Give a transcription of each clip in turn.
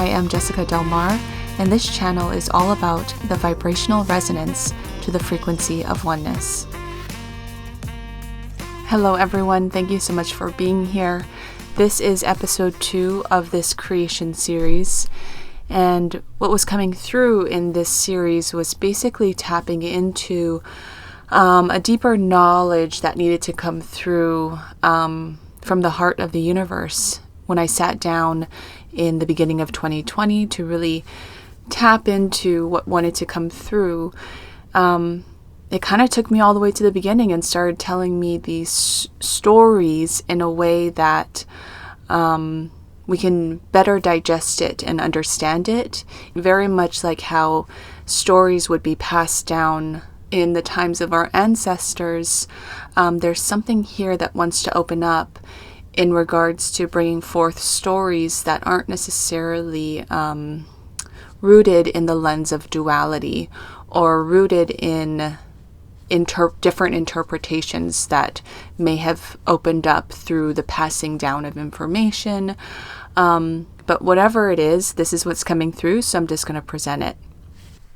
I am Jessica Delmar, and this channel is all about the vibrational resonance to the frequency of oneness. Hello everyone, thank you so much for being here. This is episode 2 of this creation series, and what was coming through in this series was basically tapping into a deeper knowledge that needed to come through from the heart of the universe when I sat down in the beginning of 2020 to really tap into what wanted to come through. It kind of took me all the way to the beginning and started telling me these stories in a way that we can better digest it and understand it. Very much like how stories would be passed down in the times of our ancestors. There's something here that wants to open up in regards to bringing forth stories that aren't necessarily rooted in the lens of duality or rooted in different interpretations that may have opened up through the passing down of information. But whatever it is, this is what's coming through, so I'm just going to present it.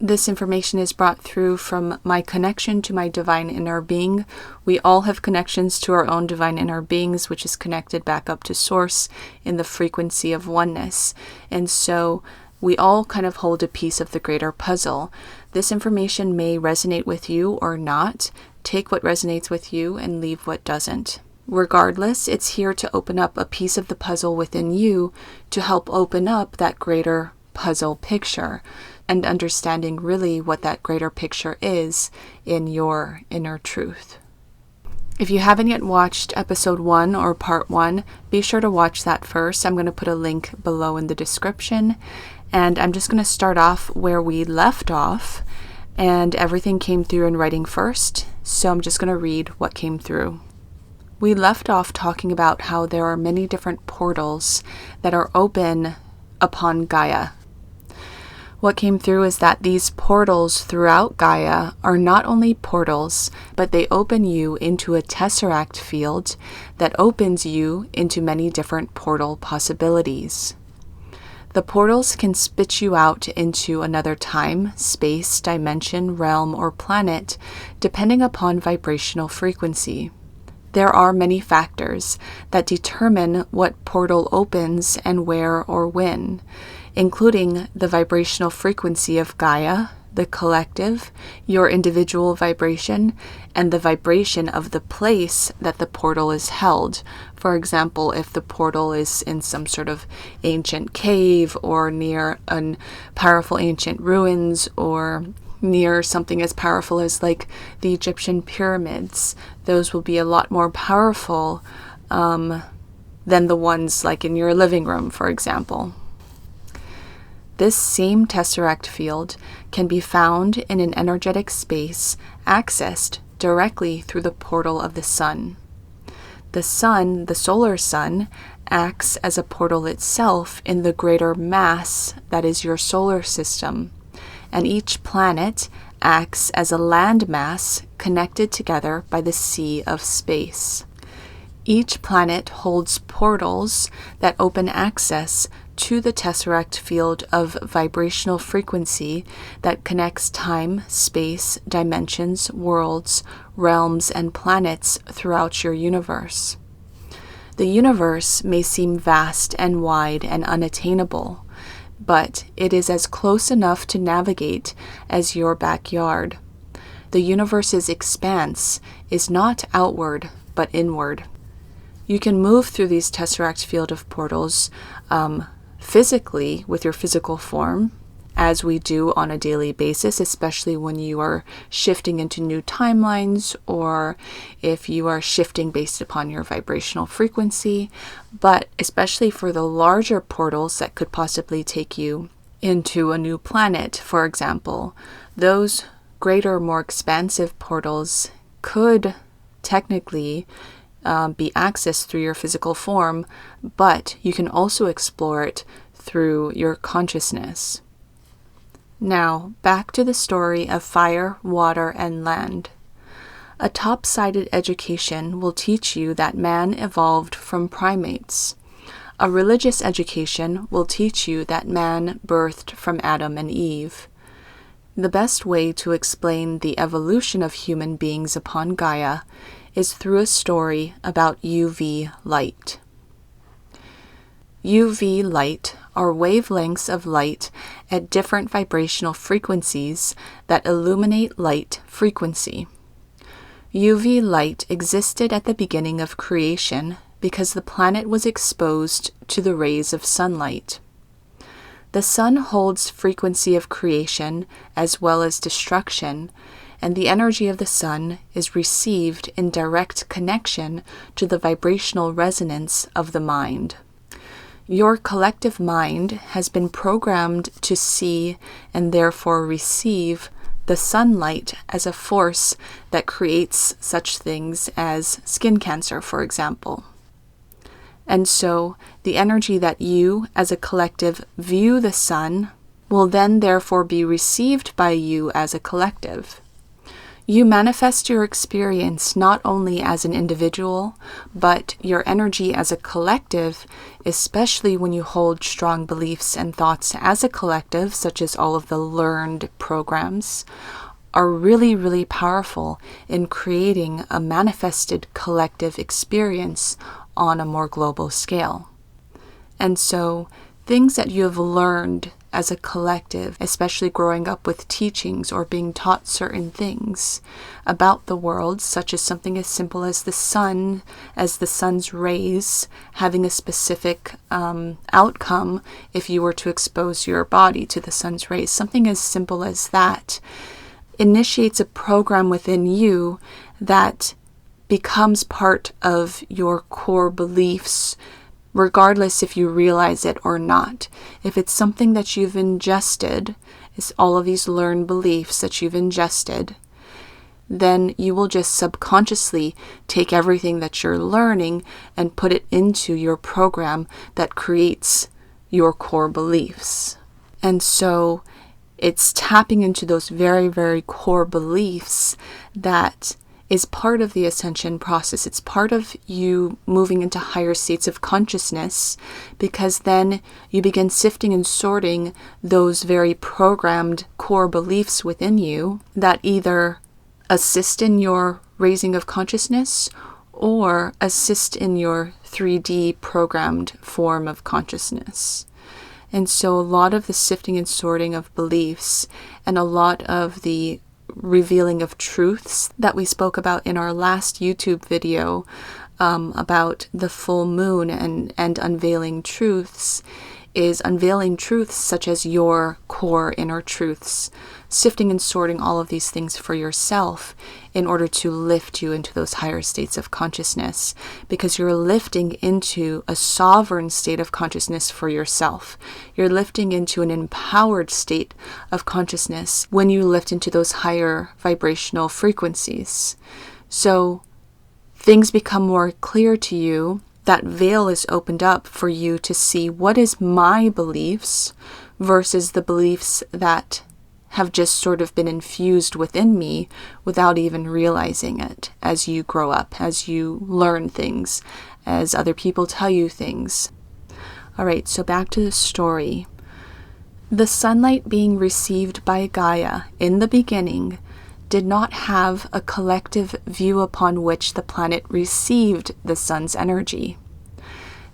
This information is brought through from my connection to my divine inner being. We all have connections to our own divine inner beings, which is connected back up to source in the frequency of oneness. And so we all kind of hold a piece of the greater puzzle. This information may resonate with you or not. Take what resonates with you and leave what doesn't. Regardless, it's here to open up a piece of the puzzle within you to help open up that greater puzzle picture and understanding really what that greater picture is in your inner truth. If you haven't yet watched episode 1 or part 1, be sure to watch that first. I'm going to put a link below in the description. And I'm just going to start off where we left off, and everything came through in writing first, so I'm just going to read what came through. We left off talking about how there are many different portals that are open upon Gaia. What came through is that these portals throughout Gaia are not only portals, but they open you into a tesseract field that opens you into many different portal possibilities. The portals can spit you out into another time, space, dimension, realm, or planet, depending upon vibrational frequency. There are many factors that determine what portal opens and where or when, including the vibrational frequency of Gaia, the collective, your individual vibration, and the vibration of the place that the portal is held. For example, if the portal is in some sort of ancient cave or near powerful ancient ruins or near something as powerful as like the Egyptian pyramids, those will be a lot more powerful than the ones like in your living room, for example. This same tesseract field can be found in an energetic space accessed directly through the portal of the sun. The sun, the solar sun, acts as a portal itself in the greater mass that is your solar system, and each planet acts as a landmass connected together by the sea of space. Each planet holds portals that open access to the tesseract field of vibrational frequency that connects time, space, dimensions, worlds, realms, and planets throughout your universe. The universe may seem vast and wide and unattainable, but it is as close enough to navigate as your backyard. The universe's expanse is not outward, but inward. You can move through these tesseract field of portals physically with your physical form, as we do on a daily basis, especially when you are shifting into new timelines or if you are shifting based upon your vibrational frequency. But especially for the larger portals that could possibly take you into a new planet, for example, those greater, more expansive portals could technically be accessed through your physical form, but you can also explore it through your consciousness. Now, back to the story of fire, water, and land. A top-sided education will teach you that man evolved from primates. A religious education will teach you that man birthed from Adam and Eve. The best way to explain the evolution of human beings upon Gaia is through a story about UV light. UV light are wavelengths of light at different vibrational frequencies that illuminate light frequency. UV light existed at the beginning of creation because the planet was exposed to the rays of sunlight. The sun holds frequency of creation as well as destruction, and the energy of the sun is received in direct connection to the vibrational resonance of the mind. Your collective mind has been programmed to see and therefore receive the sunlight as a force that creates such things as skin cancer, for example. And so the energy that you as a collective view the sun will then therefore be received by you as a collective. You manifest your experience not only as an individual, but your energy as a collective, especially when you hold strong beliefs and thoughts as a collective, such as all of the learned programs, are really, really powerful in creating a manifested collective experience on a more global scale. And so things that you have learned as a collective, especially growing up with teachings or being taught certain things about the world, such as something as simple as the sun, as the sun's rays having a specific outcome if you were to expose your body to the sun's rays, something as simple as that initiates a program within you that becomes part of your core beliefs, regardless if you realize it or not. If it's something that you've ingested, it's all of these learned beliefs that you've ingested, then you will just subconsciously take everything that you're learning and put it into your program that creates your core beliefs. And so it's tapping into those very, very core beliefs that is part of the ascension process. It's part of you moving into higher states of consciousness, because then you begin sifting and sorting those very programmed core beliefs within you that either assist in your raising of consciousness or assist in your 3D programmed form of consciousness. And so a lot of the sifting and sorting of beliefs and a lot of the revealing of truths that we spoke about in our last YouTube video about the full moon and unveiling truths is unveiling truths such as your core inner truths, sifting and sorting all of these things for yourself in order to lift you into those higher states of consciousness, because you're lifting into a sovereign state of consciousness for yourself. You're lifting into an empowered state of consciousness when you lift into those higher vibrational frequencies. So things become more clear to you. That veil is opened up for you to see what is my beliefs versus the beliefs that have just sort of been infused within me without even realizing it as you grow up, as you learn things, as other people tell you things. All right, so back to the story. The sunlight being received by Gaia in the beginning did not have a collective view upon which the planet received the sun's energy.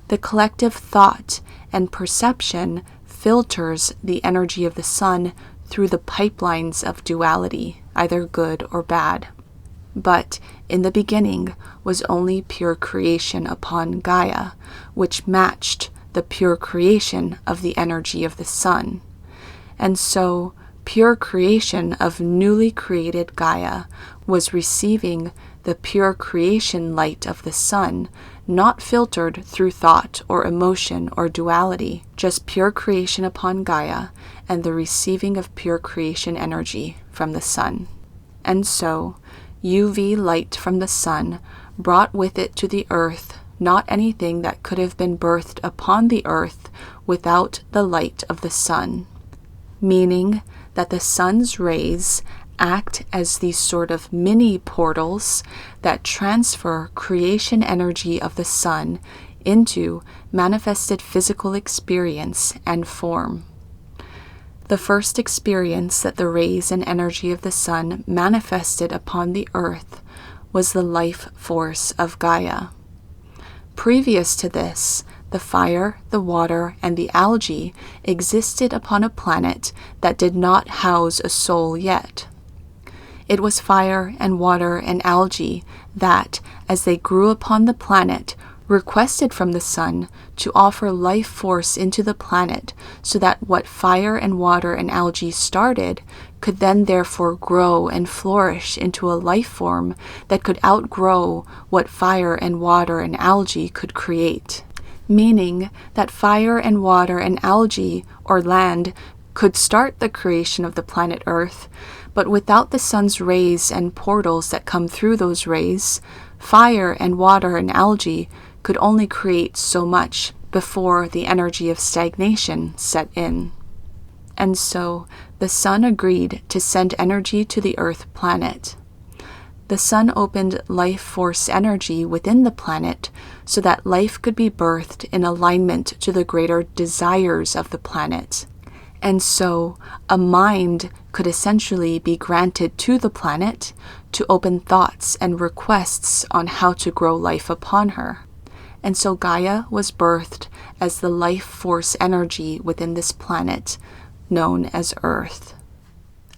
The collective thought and perception filters the energy of the sun through the pipelines of duality, either good or bad. But in the beginning was only pure creation upon Gaia, which matched the pure creation of the energy of the sun. And so pure creation of newly created Gaia was receiving the pure creation light of the sun, not filtered through thought or emotion or duality, just pure creation upon Gaia and the receiving of pure creation energy from the sun. And so UV light from the sun brought with it to the earth not anything that could have been birthed upon the earth without the light of the sun, meaning that the sun's rays act as these sort of mini portals that transfer creation energy of the sun into manifested physical experience and form. The first experience that the rays and energy of the sun manifested upon the earth was the life force of Gaia. Previous to this, the fire, the water, and the algae existed upon a planet that did not house a soul yet. It was fire and water and algae that, as they grew upon the planet, requested from the sun to offer life force into the planet so that what fire and water and algae started could then therefore grow and flourish into a life form that could outgrow what fire and water and algae could create. Meaning that fire and water and algae, or land, could start the creation of the planet Earth, but without the sun's rays and portals that come through those rays, fire and water and algae could only create so much before the energy of stagnation set in. And so the sun agreed to send energy to the Earth planet. The sun opened life force energy within the planet so that life could be birthed in alignment to the greater desires of the planet. And so a mind could essentially be granted to the planet to open thoughts and requests on how to grow life upon her. And so Gaia was birthed as the life force energy within this planet, known as Earth.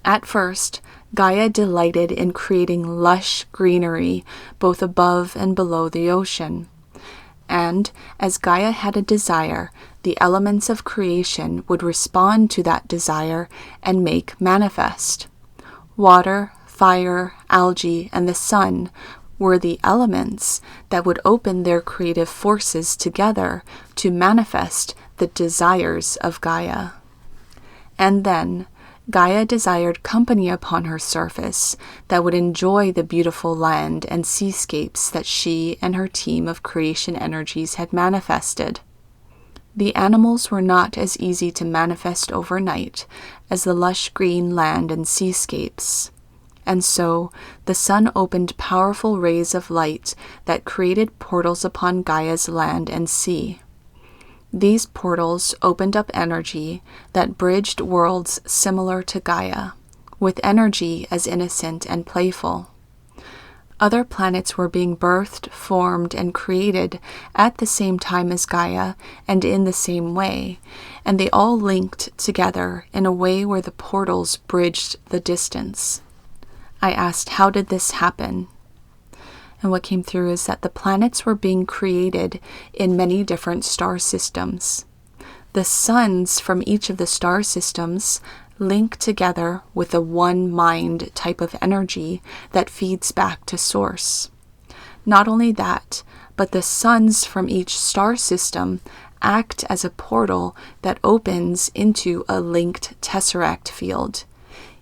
At first, Gaia delighted in creating lush greenery both above and below the ocean. And as Gaia had a desire, the elements of creation would respond to that desire and make manifest. Water, fire, algae, and the sun were the elements that would open their creative forces together to manifest the desires of Gaia. And then Gaia desired company upon her surface that would enjoy the beautiful land and seascapes that she and her team of creation energies had manifested. The animals were not as easy to manifest overnight as the lush green land and seascapes. And so the sun opened powerful rays of light that created portals upon Gaia's land and sea. These portals opened up energy that bridged worlds similar to Gaia, with energy as innocent and playful. Other planets were being birthed, formed, and created at the same time as Gaia and in the same way, and they all linked together in a way where the portals bridged the distance. I asked, how did this happen? And what came through is that the planets were being created in many different star systems. The suns from each of the star systems link together with a one-mind type of energy that feeds back to source. Not only that, but the suns from each star system act as a portal that opens into a linked tesseract field.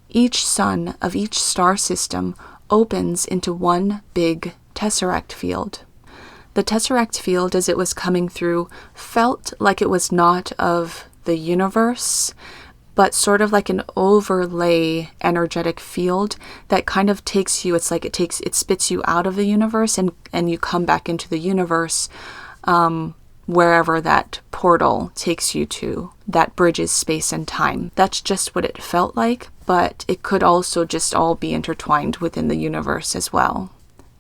Each sun of each star system opens into one big tesseract field. The tesseract field, as it was coming through, felt like it was not of the universe, but sort of like an overlay energetic field that kind of takes you, it spits you out of the universe and you come back into the universe wherever that portal takes you to, that bridges space and time. That's just what it felt like, but it could also just all be intertwined within the universe as well.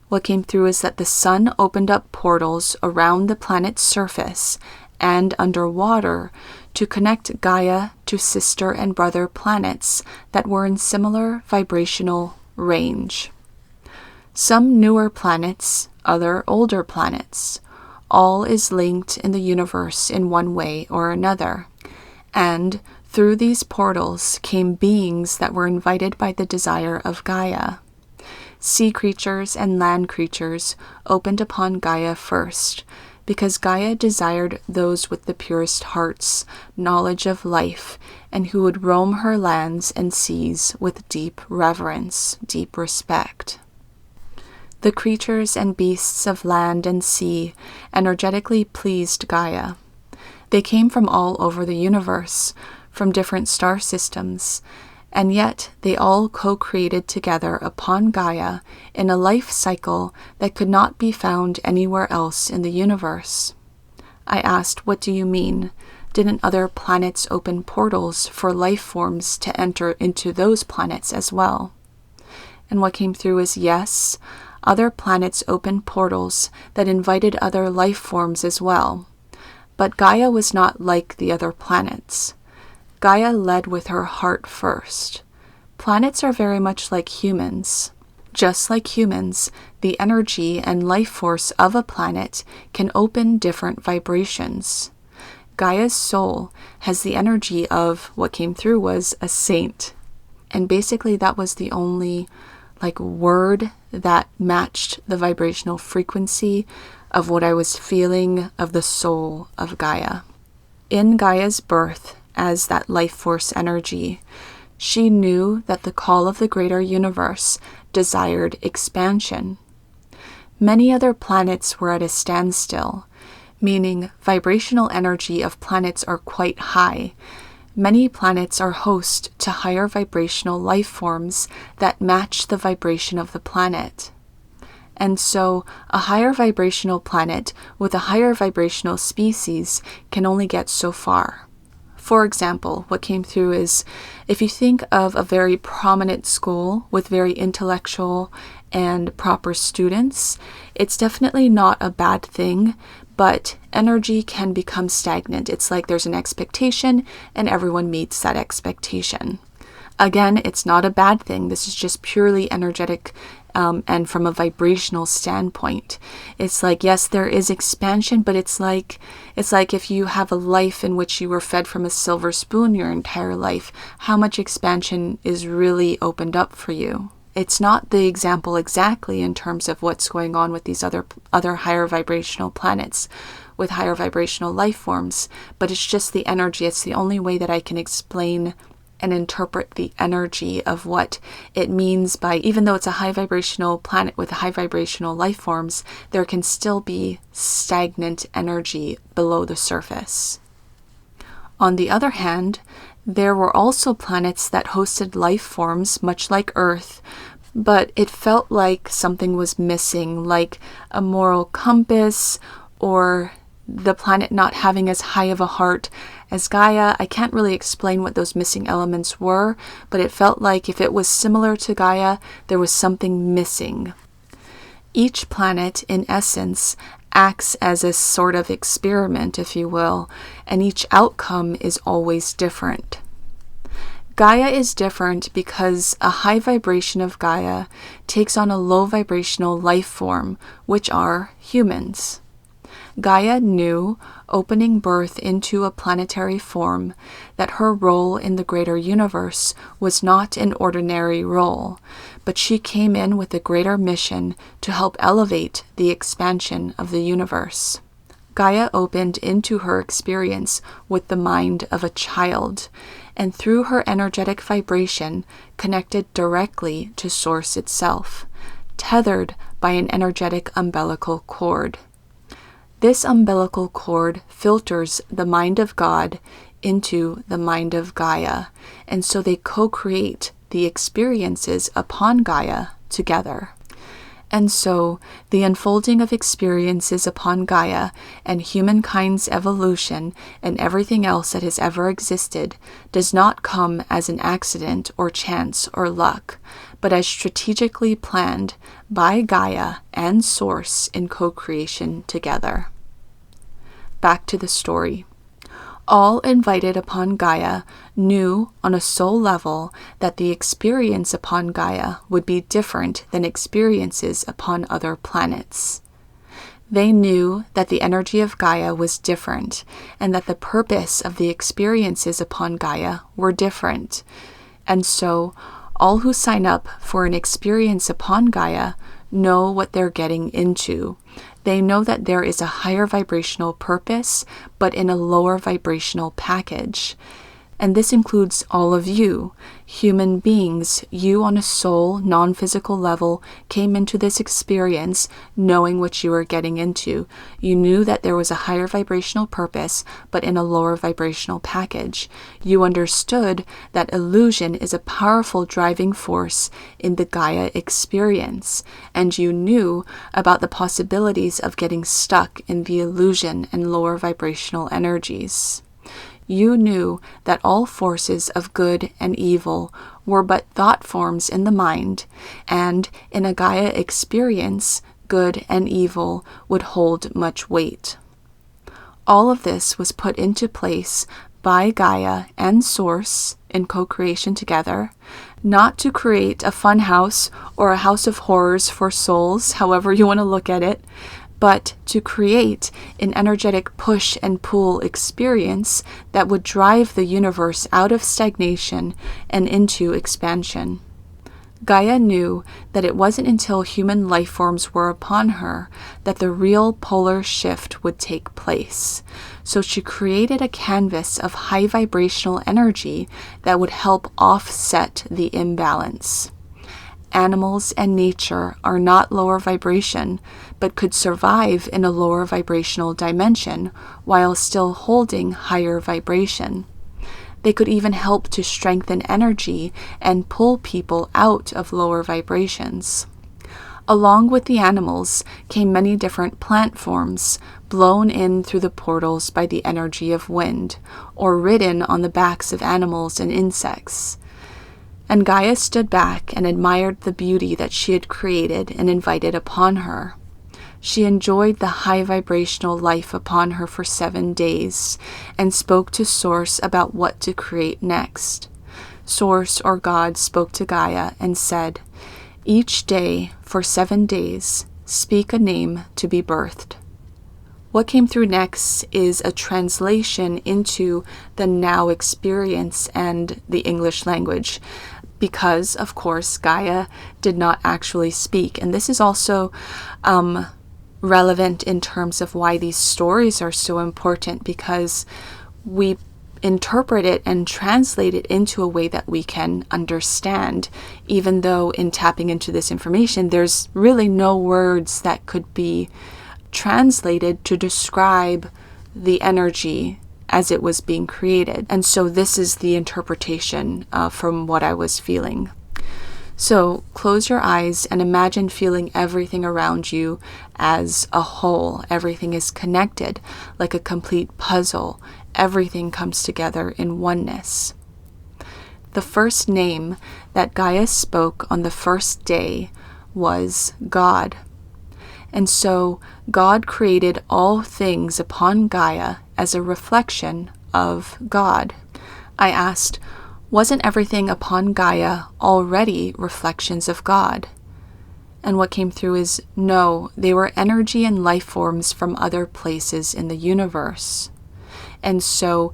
What came through is that the sun opened up portals around the planet's surface and underwater to connect Gaia to sister and brother planets that were in similar vibrational range. Some newer planets, other older planets. All is linked in the universe in one way or another. And through these portals came beings that were invited by the desire of Gaia. Sea creatures and land creatures opened upon Gaia first, because Gaia desired those with the purest hearts, knowledge of life, and who would roam her lands and seas with deep reverence, deep respect. The creatures and beasts of land and sea energetically pleased Gaia. They came from all over the universe, from different star systems, and yet they all co-created together upon Gaia in a life cycle that could not be found anywhere else in the universe. I asked, "What do you mean? Didn't other planets open portals for life forms to enter into those planets as well?" And what came through is yes, other planets opened portals that invited other life forms as well. But Gaia was not like the other planets. Gaia led with her heart first. Planets are very much like humans. Just like humans, the energy and life force of a planet can open different vibrations. Gaia's soul has the energy of what came through was a saint. And basically that was the only word that matched the vibrational frequency of what I was feeling of the soul of Gaia. In Gaia's birth as that life force energy, she knew that the call of the greater universe desired expansion. Many other planets were at a standstill, meaning vibrational energy of planets are quite high. Many planets are host to higher vibrational life forms that match the vibration of the planet. And so a higher vibrational planet with a higher vibrational species can only get so far. For example, what came through is if you think of a very prominent school with very intellectual and proper students, it's definitely not a bad thing, but energy can become stagnant. It's like there's an expectation and everyone meets that expectation. Again, it's not a bad thing. This is just purely energetic and from a vibrational standpoint. It's like, yes, there is expansion, but it's like if you have a life in which you were fed from a silver spoon your entire life, how much expansion is really opened up for you? It's not the example exactly in terms of what's going on with these other higher vibrational planets with higher vibrational life forms, but it's just the energy. It's the only way that I can explain and interpret the energy of what it means by, even though it's a high vibrational planet with high vibrational life forms, there can still be stagnant energy below the surface. On the other hand, there were also planets that hosted life forms much like Earth, but it felt like something was missing, like a moral compass or the planet not having as high of a heart as Gaia. I can't really explain what those missing elements were, but it felt like if it was similar to Gaia, there was something missing. Each planet, in essence, acts as a sort of experiment, if you will, and each outcome is always different. Gaia is different because a high vibration of Gaia takes on a low vibrational life form, which are humans. Gaia knew, opening birth into a planetary form, that her role in the greater universe was not an ordinary role, but she came in with a greater mission to help elevate the expansion of the universe. Gaia opened into her experience with the mind of a child, and through her energetic vibration connected directly to Source itself, tethered by an energetic umbilical cord. This umbilical cord filters the mind of God into the mind of Gaia, and so they co-create the experiences upon Gaia together. And so the unfolding of experiences upon Gaia and humankind's evolution and everything else that has ever existed does not come as an accident or chance or luck, but as strategically planned by Gaia and Source in co-creation together. Back to the story. All invited upon Gaia knew on a soul level that the experience upon Gaia would be different than experiences upon other planets. They knew that the energy of Gaia was different and that the purpose of the experiences upon Gaia were different. And so all who sign up for an experience upon Gaia know what they're getting into. They know that there is a higher vibrational purpose, but in a lower vibrational package. And this includes all of you, human beings. You on a soul, non-physical level came into this experience knowing what you were getting into. You knew that there was a higher vibrational purpose, but in a lower vibrational package. You understood that illusion is a powerful driving force in the Gaia experience, and you knew about the possibilities of getting stuck in the illusion and lower vibrational energies. You knew that all forces of good and evil were but thought forms in the mind, and in a Gaia experience, good and evil would hold much weight. All of this was put into place by Gaia and Source in co-creation together, not to create a fun house or a house of horrors for souls, however you want to look at it, but to create an energetic push and pull experience that would drive the universe out of stagnation and into expansion. Gaia knew that it wasn't until human life forms were upon her that the real polar shift would take place. So she created a canvas of high vibrational energy that would help offset the imbalance. Animals and nature are not lower vibration, but could survive in a lower vibrational dimension while still holding higher vibration. They could even help to strengthen energy and pull people out of lower vibrations. Along with the animals came many different plant forms, blown in through the portals by the energy of wind, or ridden on the backs of animals and insects. And Gaia stood back and admired the beauty that she had created and invited upon her. She enjoyed the high vibrational life upon her for 7 days and spoke to Source about what to create next. Source or God spoke to Gaia and said, "Each day for 7 days, speak a name to be birthed." What came through next is a translation into the now experience and the English language, because, of course, Gaia did not actually speak. And this is also relevant in terms of why these stories are so important, because we interpret it and translate it into a way that we can understand, even though in tapping into this information, there's really no words that could be translated to describe the energy as it was being created. And so this is the interpretation from what I was feeling. So close your eyes and imagine feeling everything around you as a whole. Everything is connected like a complete puzzle. Everything comes together in oneness. The first name that Gaia spoke on the first day was God. And so God created all things upon Gaia as a reflection of God. I asked, wasn't everything upon Gaia already reflections of God? And what came through is, no, they were energy and life forms from other places in the universe. And so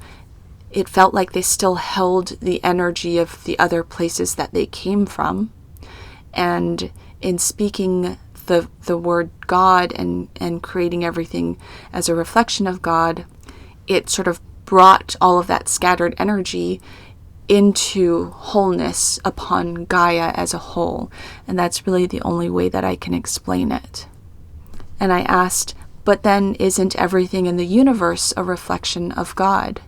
it felt like they still held the energy of the other places that they came from. And in speaking the word God and creating everything as a reflection of God, it sort of brought all of that scattered energy into wholeness upon Gaia as a whole. And that's really the only way that I can explain it. And I asked, but then isn't everything in the universe a reflection of God?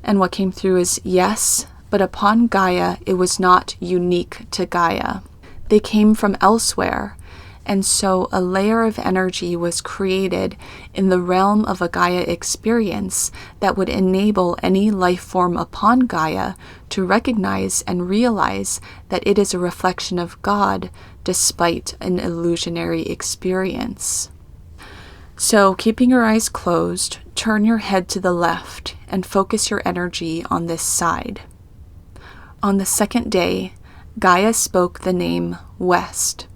And what came through is, yes, but upon Gaia, it was not unique to Gaia. They came from elsewhere. And so a layer of energy was created in the realm of a Gaia experience that would enable any life form upon Gaia to recognize and realize that it is a reflection of God despite an illusionary experience. So, keeping your eyes closed, turn your head to the left and focus your energy on this side. On the second day, Gaia spoke the name West.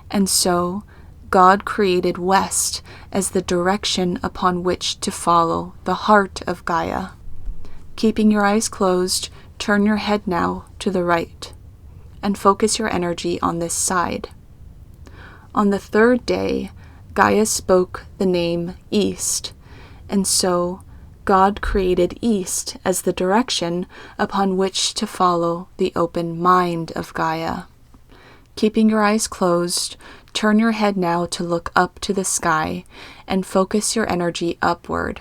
And so, God created West as the direction upon which to follow the heart of Gaia. Keeping your eyes closed, turn your head now to the right and focus your energy on this side. On the third day, Gaia spoke the name East, and so God created east as the direction upon which to follow the open mind of Gaia. Keeping your eyes closed, turn your head now to look up to the sky and focus your energy upward.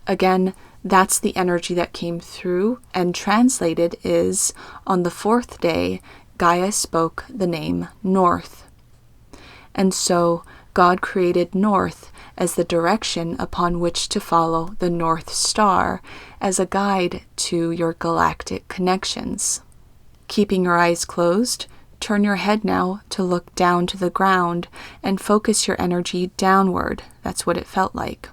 Again, that's the energy that came through, and translated is, on the fourth day, Gaia spoke the name North. And so, God created North as the direction upon which to follow the North Star as a guide to your galactic connections. Keeping your eyes closed, turn your head now to look down to the ground and focus your energy downward. That's what it felt like.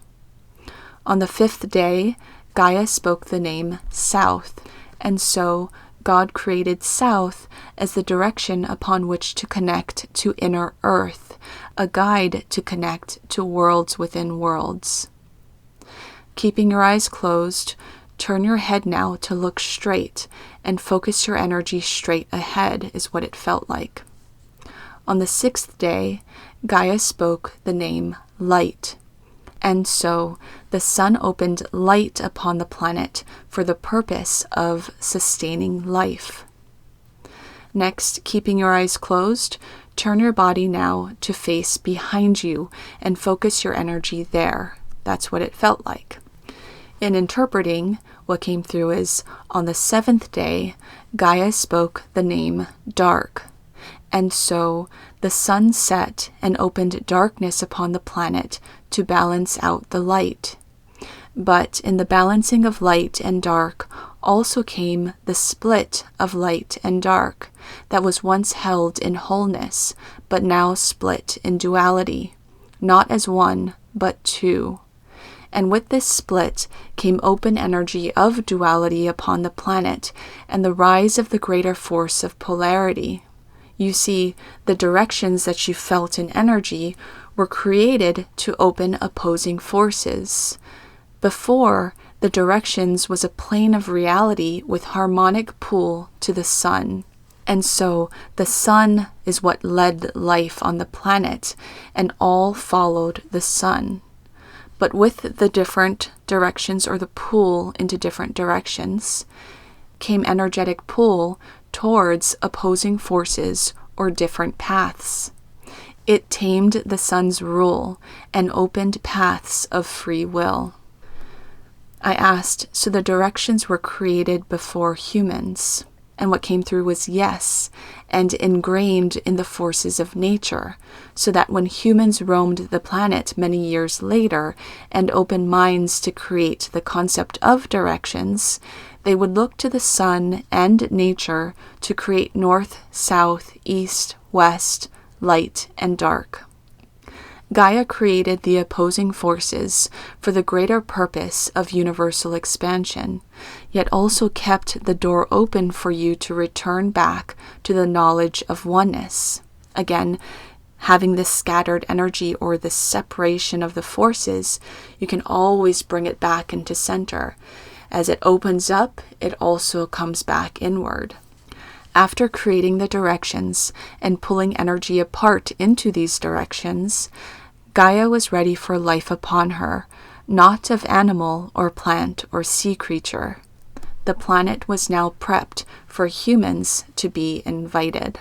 On the fifth day, Gaia spoke the name South, and so God created South as the direction upon which to connect to inner Earth, a guide to connect to worlds within worlds. Keeping your eyes closed, turn your head now to look straight and focus your energy straight ahead is what it felt like. On the sixth day, Gaia spoke the name Light, and so the sun opened light upon the planet for the purpose of sustaining life. Next, keeping your eyes closed, turn your body now to face behind you and focus your energy there. That's what it felt like. In interpreting, what came through is, on the seventh day, Gaia spoke the name Dark, and so the sun set and opened darkness upon the planet to balance out the light. But in the balancing of light and dark also came the split of light and dark that was once held in wholeness, but now split in duality, not as one, but two. And with this split came open energy of duality upon the planet and the rise of the greater force of polarity. You see, the directions that you felt in energy were created to open opposing forces. Before, the directions was a plane of reality with harmonic pull to the sun. And so the sun is what led life on the planet, and all followed the sun. But with the different directions, or the pull into different directions, came energetic pull towards opposing forces or different paths. It tamed the sun's rule and opened paths of free will. I asked, so the directions were created before humans? And what came through was yes, and ingrained in the forces of nature, so that when humans roamed the planet many years later and opened minds to create the concept of directions, they would look to the sun and nature to create north, south, east, west, light, and dark. Gaia created the opposing forces for the greater purpose of universal expansion, yet also kept the door open for you to return back to the knowledge of oneness. Again, having this scattered energy or this separation of the forces, you can always bring it back into center. As it opens up, it also comes back inward. After creating the directions and pulling energy apart into these directions, Gaia was ready for life upon her, not of animal or plant or sea creature. The planet was now prepped for humans to be invited.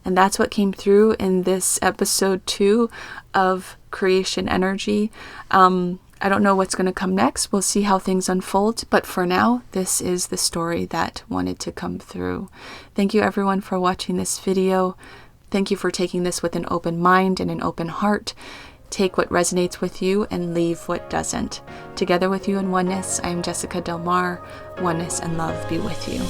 And that's what came through in this episode 2 of Creation Energy. I don't know what's going to come next. We'll see how things unfold. But for now, this is the story that wanted to come through. Thank you everyone for watching this video. Thank you for taking this with an open mind and an open heart. Take what resonates with you and leave what doesn't. Together with you in oneness, I am Jessica Delmar. Oneness and love be with you.